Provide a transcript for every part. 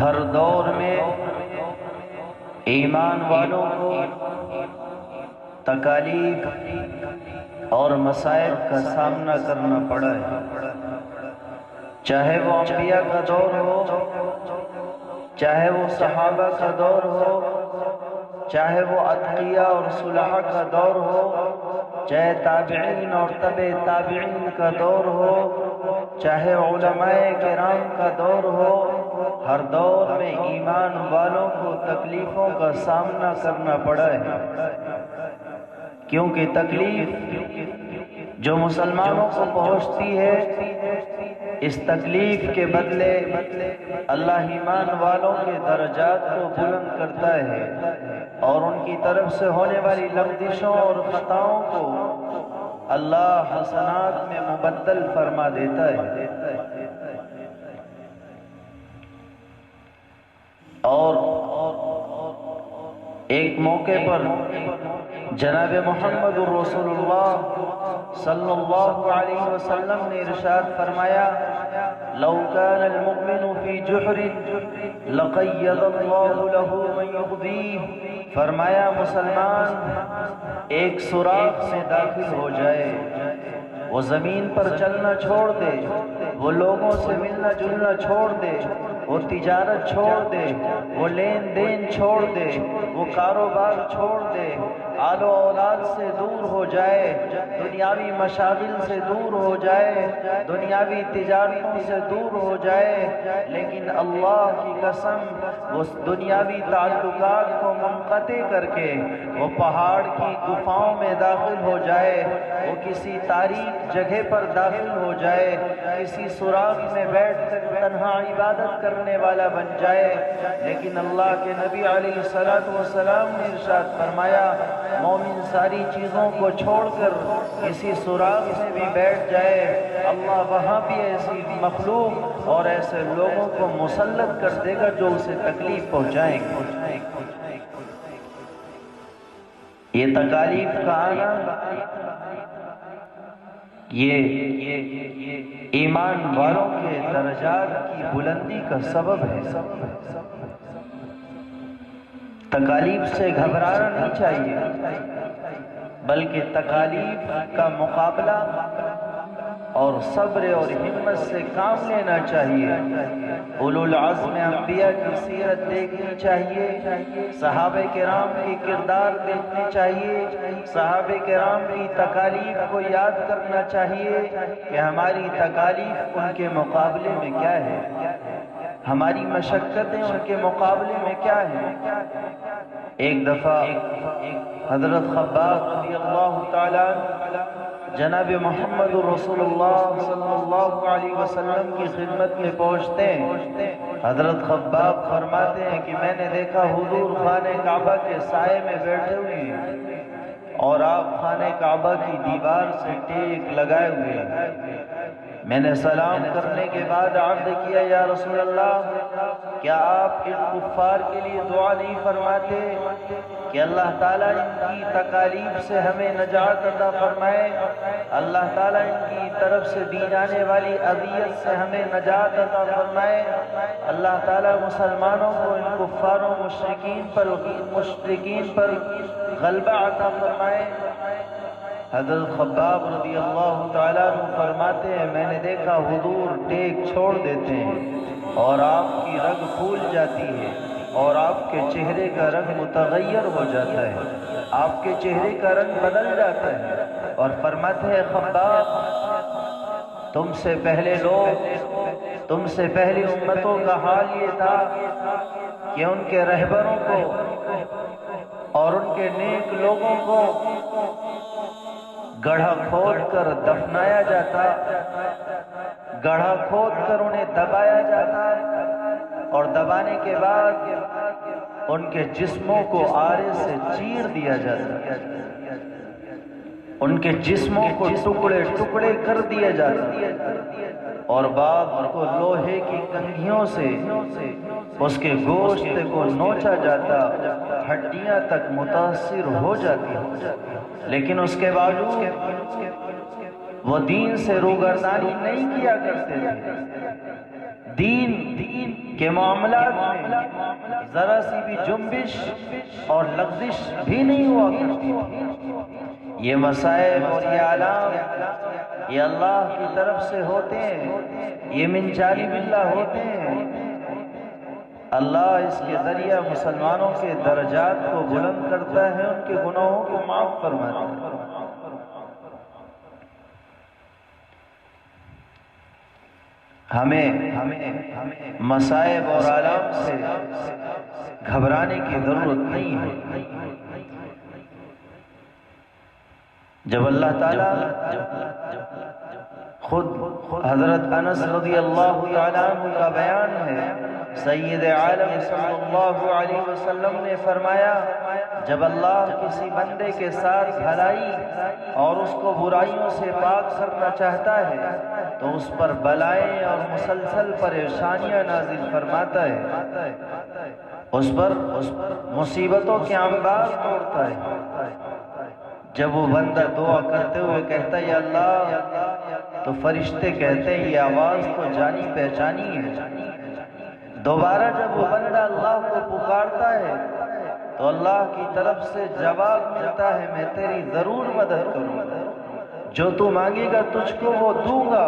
ہر دور میں ایمان والوں کو تکالیف اور مصائب کا سامنا کرنا پڑا ہے، چاہے وہ انبیاء کا دور ہو، چاہے وہ صحابہ کا دور ہو، چاہے وہ اتقیاء اور صلحاء کا دور ہو، چاہے تابعین اور تبع تابعین کا دور ہو، چاہے علماء کرام کا دور ہو، ہر دور میں ایمان والوں کو تکلیفوں کا سامنا کرنا پڑا ہے، کیونکہ تکلیف جو مسلمانوں کو پہنچتی ہے، اس تکلیف کے بدلے اللہ ایمان والوں کے درجات کو بلند کرتا ہے اور ان کی طرف سے ہونے والی لغزشوں اور خطاؤں کو اللہ حسنات میں مبدل فرما دیتا ہے۔ اور ایک موقع پر جناب محمد رسول اللہ صلی اللہ علیہ وسلم نے ارشاد فرمایا، لو كان المؤمن في جحر لقید اللہ له من يغذیہ، فرمایا مسلمان ایک سوراخ سے داخل ہو جائے، وہ زمین پر چلنا چھوڑ دے، وہ لوگوں سے ملنا جلنا چھوڑ دے، وہ تجارت چھوڑ دے، وہ لین دین چھوڑ دے، وہ کاروبار چھوڑ دے، آل و اولاد سے دور ہو جائے، دنیاوی مشاغل سے دور ہو جائے، دنیاوی تجارتوں سے دور ہو جائے، لیکن اللہ کی قسم وہ دنیاوی تعلقات کو منقطع کر کے وہ پہاڑ کی گفاؤں میں داخل ہو جائے، وہ کسی تاریک جگہ پر داخل ہو جائے، کسی سوراخ میں بیٹھ کر تنہا عبادت کرنے والا بن جائے، لیکن اللہ کے نبی علیہ السلام نے ارشاد فرمایا، مومن ساری چیزوں کو چھوڑ کر کسی سوراخ میں بھی بیٹھ جائے، اللہ وہاں بھی ایسی مخلوق اور ایسے لوگوں کو مسلط کر دے گا جو اسے تکلیف پہنچائیں گے۔ یہ تکالیف کا آنا یہ ایمان والوں کے درجات کی بلندی کا سبب ہے۔ تکالیف سے گھبرانا نہیں چاہیے، بلکہ تکالیف کا مقابلہ اور صبر اور ہمت سے کام لینا چاہیے۔ اولو العزم انبیاء کی سیرت دیکھنی چاہیے، صحابہ کرام کی کردار دیکھنی چاہیے، صحابہ کرام کی تکالیف کو یاد کرنا چاہیے کہ ہماری تکالیف ان کے مقابلے میں کیا ہے، ہماری مشقتیں ان کے مقابلے میں کیا ہیں۔ ایک دفعہ حضرت خباب رضی اللہ تعالیٰ جناب محمد رسول اللہ صلی اللہ علیہ وسلم کی خدمت میں پہنچتے ہیں۔ حضرت خباب فرماتے ہیں کہ میں نے دیکھا حضور خانہ کعبہ کے سائے میں بیٹھے ہوئے ہیں اور آپ خانہ کعبہ کی دیوار سے ٹیک لگائے ہوئے ہیں۔ میں نے سلام کرنے کے بعد عرض کیا، یا رسول اللہ، کیا آپ ان کفار کے لیے دعا نہیں فرماتے کہ اللہ تعالیٰ ان کی تکالیف سے ہمیں نجات عطا فرمائے، اللہ تعالیٰ ان کی طرف سے دی جانے والی اذیت سے ہمیں نجات عطا فرمائے، اللہ تعالیٰ مسلمانوں کو ان کفاروں مشرکین پر غلبہ عطا فرمائے۔ حضرت خباب رضی اللہ تعالیٰ عنہ فرماتے ہیں، میں نے دیکھا حضور ٹیک چھوڑ دیتے ہیں اور آپ کی رگ پھول جاتی ہے اور آپ کے چہرے کا رنگ متغیر ہو جاتا ہے، آپ کے چہرے کا رنگ بدل جاتا ہے، اور فرماتے ہیں خباب، تم سے پہلے لوگ، تم سے پہلی امتوں کا حال یہ تھا کہ ان کے رہبروں کو اور ان کے نیک لوگوں کو گڑھا کھود کر دفنایا جاتا، گڑھا کھود کر انہیں دبایا جاتا، اور دبانے کے بعد ان کے جسموں کو آرے سے چیر دیا جاتا، ان کے جسموں کو ٹکڑے ٹکڑے کر دیا جاتا، اور بعض کو لوہے کی کنگھیوں سے اس کے گوشت کو نوچا جاتا، ہڈیاں تک متاثر ہو جاتی، لیکن اس کے باوجود وہ دین سے روگردانی نہیں کیا کرتے تھے، دین کے معاملات میں ذرا سی بھی جنبش اور لغزش بھی نہیں ہوا کرتی تھی۔ یہ مصائب اور یہ علام یہ اللہ کی طرف سے ہوتے ہیں، یہ من جانب اللہ ہوتے ہیں۔ اللہ اس کے ذریعہ مسلمانوں کے درجات کو بلند کرتا ہے، ان کے گناہوں کو معاف فرماتا ہے۔ ہمیں مصائب اور آلام سے گھبرانے کی ضرورت نہیں ہے۔ جب اللہ تعالیٰ خود حضرت انس رضی اللہ تعالیٰ عنہ کا بیان ہے، سید عالم صلی اللہ علیہ وسلم نے فرمایا، جب اللہ کسی بندے کے ساتھ بھلائی اور اس کو برائیوں سے پاک کرنا چاہتا ہے تو اس پر بلائیں اور مسلسل پریشانیاں نازل فرماتا ہے، اس پر مصیبتوں کے انبار توڑتا ہے۔ جب وہ بندہ دعا کرتے ہوئے کہتا ہے یا اللہ، تو فرشتے کہتے ہیں یہ آواز تو جانی پہچانی ہے۔ دوبارہ جب وہ بندہ اللہ کو پکارتا ہے تو اللہ کی طرف سے جواب ملتا ہے، میں تیری ضرور مدد کروں گا، جو تو مانگے گا تجھ کو وہ دوں گا۔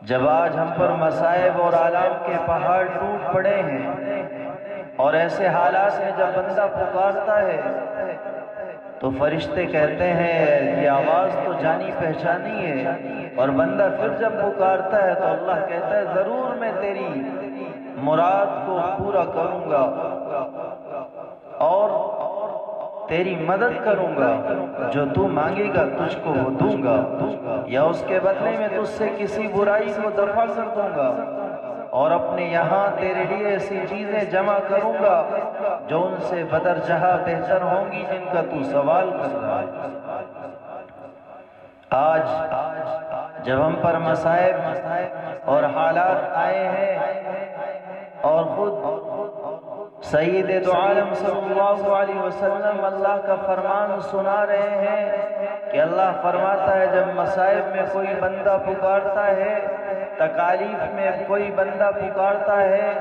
جب آج ہم پر مصائب اور آلام کے پہاڑ ٹوٹ پڑے ہیں اور ایسے حالات میں جب بندہ پکارتا ہے تو فرشتے کہتے ہیں یہ آواز تو جانی پہچانی ہے، اور بندہ پھر جب پکارتا ہے تو اللہ کہتا ہے ضرور میں تیری مراد کو پورا کروں گا اور تیری مدد کروں گا، جو تو مانگے گا تجھ کو وہ دوں گا، یا اس کے بدلے میں تجھ سے کسی برائی کو دفع کر دوں گا، اور اپنے یہاں تیرے لیے ایسی چیزیں جمع کروں گا جو ان سے بدرجہ بہتر ہوں گی جن کا تو سوال کر رہا ہے۔ آج جب ہم پر مصائب اور حالات آئے ہیں اور خود سید دو عالم صلی اللہ علیہ وسلم اللہ کا فرمان سنا رہے ہیں کہ اللہ فرماتا ہے جب مصائب میں کوئی بندہ پکارتا ہے، تکالیف میں کوئی بندہ پکارتا ہے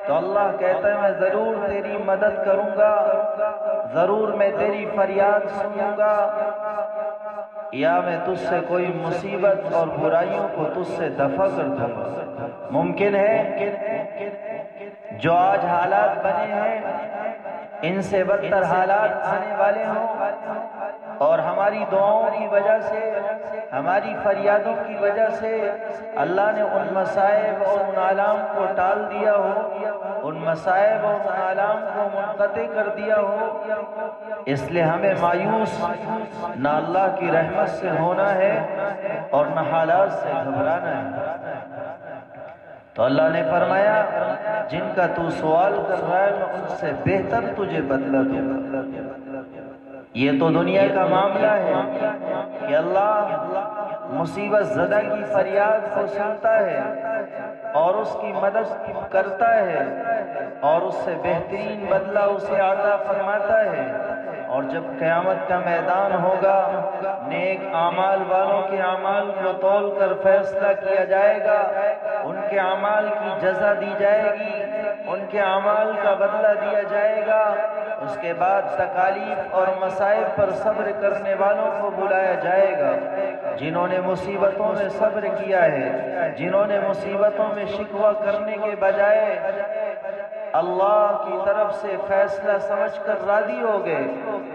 تو اللہ کہتا ہے میں ضرور تیری مدد کروں گا، ضرور میں تیری فریاد سنوں گا، یا میں تجھ سے کوئی مصیبت اور برائیوں کو تجھ سے دفع کر دوں گا۔ ممکن ہے جو آج حالات بنے ہیں ان سے بدتر حالات آنے والے ہوں، اور ہماری دعاؤں کی وجہ سے، ہماری فریادوں کی وجہ سے اللہ نے ان مصائب اور ان آلام کو ٹال دیا ہو، ان مصائب اور ان آلام کو منقطع کر دیا ہو۔ اس لیے ہمیں مایوس نہ اللہ کی رحمت سے ہونا ہے اور نہ حالات سے گھبرانا ہے۔ تو اللہ نے فرمایا جن کا تو سوال کر رہا ہے میں ان سے بہتر تجھے بدلہ دوں گا۔ یہ تو دنیا کا معاملہ ہے کہ اللہ مصیبت زدہ کی فریاد کو سنتا ہے اور اس کی مدد کرتا ہے اور اس سے بہترین بدلہ اسے عطا فرماتا ہے۔ اور جب قیامت کا میدان ہوگا، نیک اعمال والوں کے اعمال کو تول کر فیصلہ کیا جائے گا، ان کے اعمال کی جزا دی جائے گی، ان کے اعمال کا بدلہ دیا جائے گا۔ اس کے بعد تکالیف اور مصائب پر صبر کرنے والوں کو بلایا جائے گا، جنہوں نے مصیبتوں میں صبر کیا ہے، جنہوں نے مصیبتوں میں شکوہ کرنے کے بجائے اللہ کی طرف سے فیصلہ سمجھ کر راضی ہو گئے،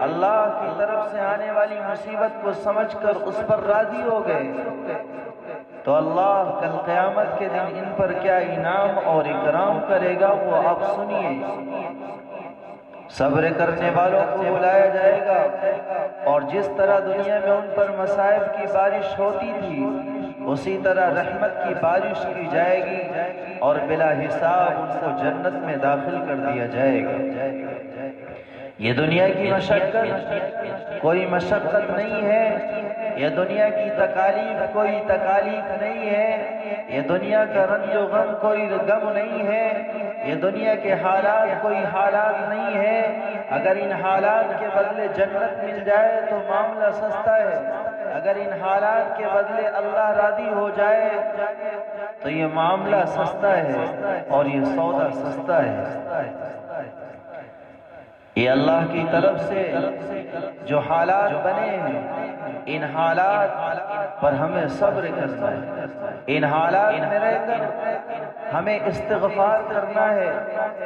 اللہ کی طرف سے آنے والی مصیبت کو سمجھ کر اس پر راضی ہو گئے، تو اللہ کل قیامت کے دن ان پر کیا انعام اور اکرام کرے گا وہ آپ سنیے۔ صبر کرنے والوں کو بلایا جائے گا، اور جس طرح دنیا میں ان پر مصائب کی بارش ہوتی تھی اسی طرح رحمت کی بارش کی جائے گی اور بلا حساب ان کو جنت میں داخل کر دیا جائے گا۔ یہ دنیا کی مشقت کوئی مشقت نہیں ہے، یہ دنیا کی تکالیف کوئی تکالیف نہیں ہے، یہ دنیا کا رنج و غم کوئی غم نہیں ہے، یہ دنیا کے حالات کوئی حالات نہیں ہے۔ اگر ان حالات کے بدلے جنت مل جائے تو معاملہ سستا ہے، اگر ان حالات کے بدلے اللہ راضی ہو جائے تو یہ معاملہ سستا ہے اور یہ سودا سستا ہے۔ یہ اللہ کی طرف سے جو حالات بنے ہیں، ان حالات پر ہمیں صبر کرنا ہے، ان حالات میں رہ کر ہمیں استغفار کرنا ہے،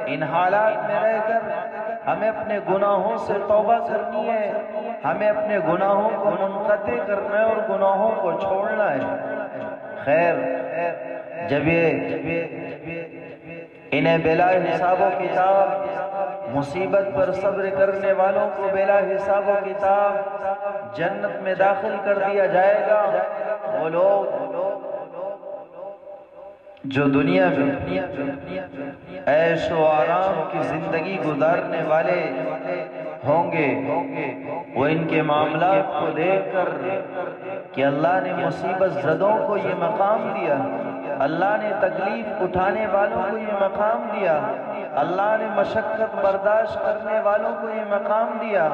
ان حالات میں رہ کر ہمیں اپنے گناہوں سے توبہ کرنی ہے، ہمیں اپنے گناہوں کو منقطع کرنا ہے اور گناہوں کو چھوڑنا ہے۔ خیر، جب انہیں بلا حساب و کتاب مصیبت پر صبر کرنے والوں کو بلا حساب و کتاب جنت میں داخل کر دیا جائے گا، وہ لوگ جو دنیا میں عیش و آرام کی زندگی گزارنے والے ہوں گے، وہ ان کے معاملات کو دیکھ کر کہ اللہ نے مصیبت زدوں کو یہ مقام دیا، اللہ نے تکلیف اٹھانے والوں کو یہ مقام دیا، اللہ نے مشقت برداشت کرنے والوں کو یہ مقام دیا،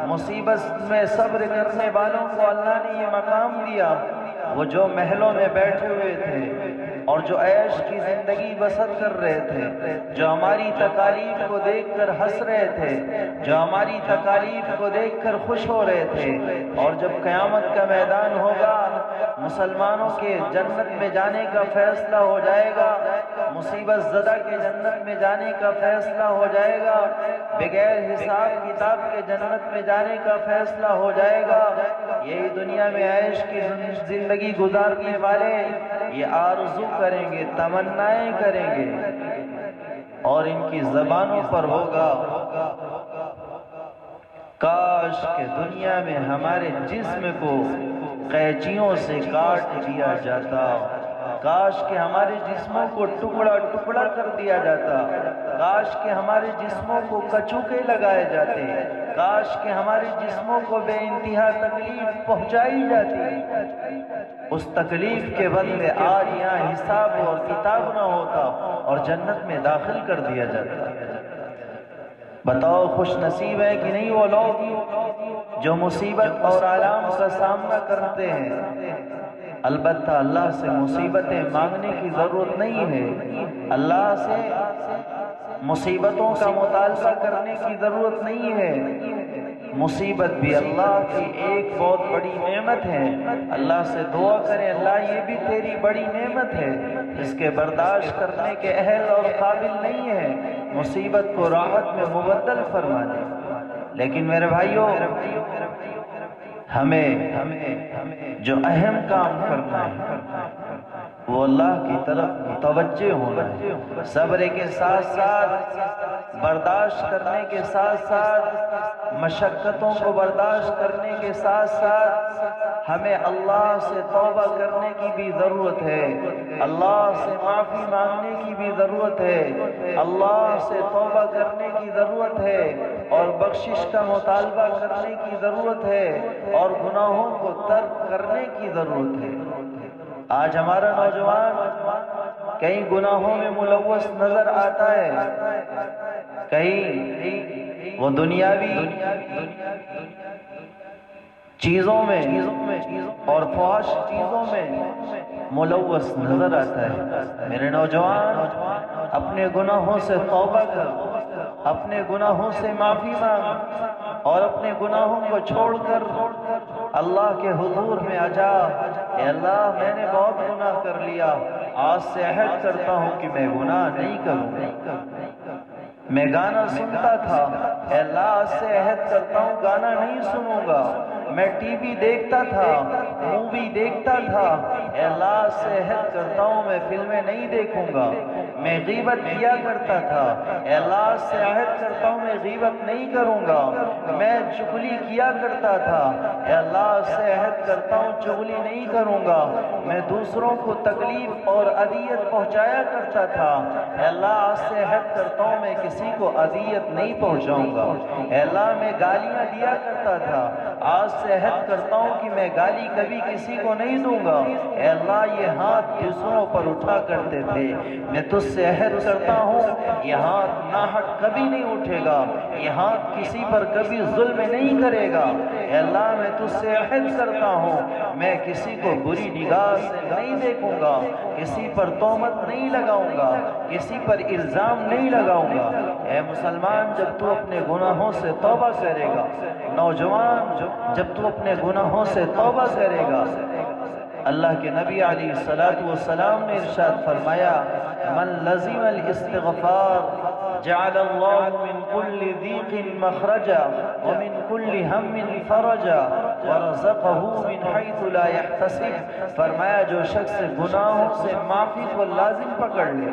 مصیبت میں صبر کرنے والوں کو اللہ نے یہ مقام دیا۔ وہ جو محلوں میں بیٹھے ہوئے تھے اور جو عیش کی زندگی بسر کر رہے تھے، جو ہماری تکالیف کو دیکھ کر ہنس رہے تھے، جو ہماری تکالیف کو دیکھ کر خوش ہو رہے تھے، اور جب قیامت کا میدان ہوگا، مسلمانوں کے جنت میں جانے کا فیصلہ ہو جائے گا، مصیبت زدہ کے جنت میں جانے کا فیصلہ ہو جائے گا، بغیر حساب کتاب کے جنت میں جانے کا فیصلہ ہو جائے گا، یہی دنیا میں عیش کی زندگی گزارنے والے یہ آرزو کریں گے، تمنائیں کریں گے، اور ان کی زبانوں پر ہوگا کاش کہ دنیا میں ہمارے جسم کو قینچیوں سے کاٹ دیا جاتا، کاش کہ ہمارے جسموں کو ٹکڑا ٹکڑا کر دیا جاتا، کاش کہ ہمارے جسموں کو کچوکے لگائے جاتے، کاش کہ ہمارے جسموں کو بے انتہا تکلیف پہنچائی جاتی۔ اس تکلیف کے بدلے آج یہاں حساب اور کتاب نہ ہوتا اور جنت میں داخل کر دیا جاتا۔ بتاؤ خوش نصیب ہے کہ نہیں وہ لوگ جو مصیبت اور آلام کا سامنا کرتے ہیں۔ البتہ اللہ سے مصیبتیں مانگنے کی ضرورت نہیں ہے، اللہ سے مصیبتوں کا مطالبہ کرنے کی ضرورت نہیں ہے، مصیبت بھی اللہ کی ایک بہت بڑی نعمت ہے، اللہ سے دعا کریں اللہ یہ بھی تیری بڑی نعمت ہے، اس کے برداشت کرنے کے اہل اور قابل نہیں ہے، مصیبت کو راحت میں مبدل فرما دے۔ لیکن میرے بھائیوں، ہمیں جو اہم کام کرنا ہے وہ اللہ کی طرف متوجہ ہونا ہے، صبر کے ساتھ ساتھ برداشت کرنے کے ساتھ ساتھ مشقتوں کو برداشت کرنے کے ساتھ ساتھ ہمیں اللہ سے توبہ کرنے کی بھی ضرورت ہے، اللہ سے معافی مانگنے کی بھی ضرورت ہے، اللہ سے توبہ کرنے کی ضرورت ہے اور بخشش کا مطالبہ کرنے کی ضرورت ہے اور گناہوں کو ترک کرنے کی ضرورت ہے۔ آج ہمارا نوجوان کئی گناہوں میں ملوث نظر آتا ہے، کہیں وہ دنیاوی چیزوں میں اور فحش چیزوں میں ملوث نظر آتا ہے۔ میرے نوجوان، اپنے گناہوں سے توبہ کر، اپنے گناہوں سے معافی مانگ اور اپنے گناہوں کو چھوڑ کر اللہ کے حضور میں آ جا، اے اللہ میں نے بہت گناہ کر لیا، آج سے عہد کرتا ہوں کہ میں گناہ نہیں کروں۔ میں گانا سنتا تھا، اے اللہ آج سے عہد کرتا ہوں گانا نہیں سنوں گا۔ میں ٹی وی دیکھتا تھا، مووی دیکھتا تھا، اے اللہ سے عہد کرتا ہوں میں فلمیں نہیں دیکھوں گا۔ میں غیبت کیا کرتا تھا، اے اللہ سے عہد کرتا ہوں میں غیبت نہیں کروں گا۔ میں چغلی کیا کرتا تھا، اے اللہ سے عہد کرتا ہوں چغلی نہیں کروں گا۔ میں دوسروں کو تکلیف اور اذیت پہنچایا کرتا تھا، اے اللہ سے عہد کرتا ہوں میں کسی کو اذیت نہیں پہنچاؤں گا۔ اے اللہ میں گالیاں دیا کرتا تھا، آج سے عہد کرتا ہوں کہ میں گالی کبھی کسی کو نہیں دوں گا۔ اے اللہ یہ ہاتھ دوسروں پر اٹھا کرتے تھے، میں تجھ سے عہد کرتا ہوں یہ ہاتھ ناحق کبھی نہیں اٹھے گا، یہ ہاتھ کسی پر کبھی ظلم نہیں کرے گا۔ اے اللہ میں تجھ سے عہد کرتا ہوں میں کسی کو بری نگاہ سے نہیں دیکھوں گا، کسی پر تہمت نہیں لگاؤں گا، کسی پر الزام نہیں لگاؤں گا۔ اے مسلمان جب تو اپنے گناہوں سے توبہ کرے گا، نوجوان جب تو اپنے گناہوں سے توبہ کرے گا، اللہ کے نبی علیہ السلام نے ارشاد فرمایا من لزم الاستغفار جعل اللہ من كل ضيق مخرجا ومن كل هم فرجا ورزقه من حيث لا يحتسب۔ فرمایا جو شخص گناہوں سے معافی کو لازم پکڑ لے،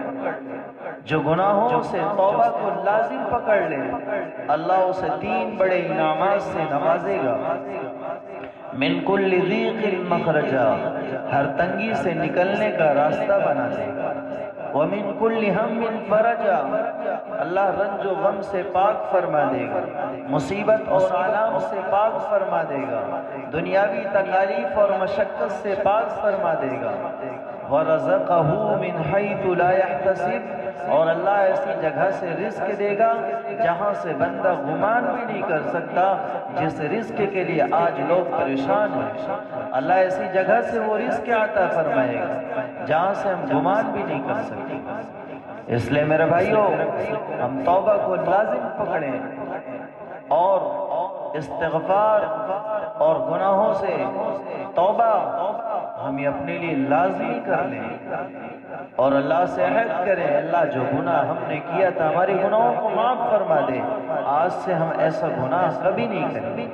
جو گناہوں سے توبہ کو لازم پکڑ لے، اللہ اسے 3 بڑے انعامات سے نوازے گا۔ من کل ضیق مخرجا، ہر تنگی سے نکلنے کا راستہ بنا دے گا۔ ومن کل ہم فرجا، اللہ رنج و غم سے پاک فرما دے گا، مصیبت اور آلام سے پاک فرما دے گا، دنیاوی تکالیف اور مشقت سے پاک فرما دے گا۔ وَرَزَقَهُ مِنْ حَيْثُ لَا يَحْتَسِبُ، اور اللہ ایسی جگہ سے رزق دے گا جہاں سے بندہ گمان بھی نہیں کر سکتا۔ جس رزق کے لیے آج لوگ پریشان ہیں، اللہ ایسی جگہ سے وہ رزق عطا فرمائے گا جہاں سے ہم گمان بھی نہیں کر سکتے۔ اس لیے میرے بھائیوں ہم توبہ کو لازم پکڑیں اور استغفار اور گناہوں سے توبہ ہم یہ اپنے لیے لازمی کر لیں اور اللہ سے عہد کریں اللہ جو گناہ ہم نے کیا تھا ہمارے گناہوں کو معاف فرما دے، آج سے ہم ایسا گناہ کبھی نہیں کریں۔